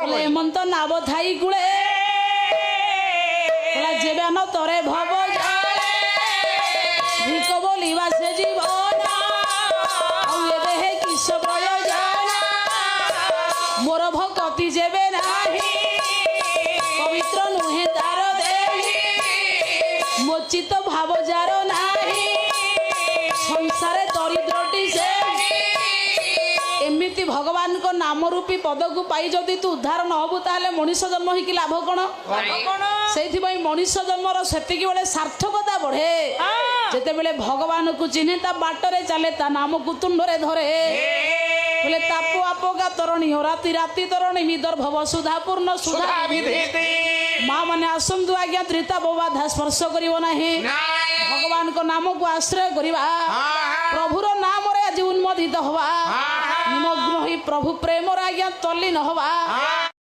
হেমন্ত নাব থাই কুলে যেবে ন তরে ভব ভিক বলিবা সে জীবন এ দেহে কিস প্রয়োজন মোর ভকতি যেবে নাহি পবিত্র নুহে তার দেহি মোচিত ভাব যার নাহি সংসারে দরিদ্রটি সে एमती भगवान को नाम रूपी पद को पाई जदि तू उद्धार न हबु ताले मनुष्य जन्म ही लाभ कौन से मनुष्य जन्मर से बेले सार्थकता बढ़े जिते बेले भगवान को चिन्हे ता बाटरे चले ता नाम को तुंडरे धरे बोले ताप आपोगा तरणी हो राति राति तरणी निदर भव सुधा पूर्ण सुधा माँ मैंने आसतु आज्ञा त्रिता बबाधा स्पर्श करिवो नाही भगवान को नाम को आश्रय करिवा प्रभुर नाम रे आज उन्मोदित हवा निमग्न ही प्रभु प्रेम आज्ञा तल्लीन हवा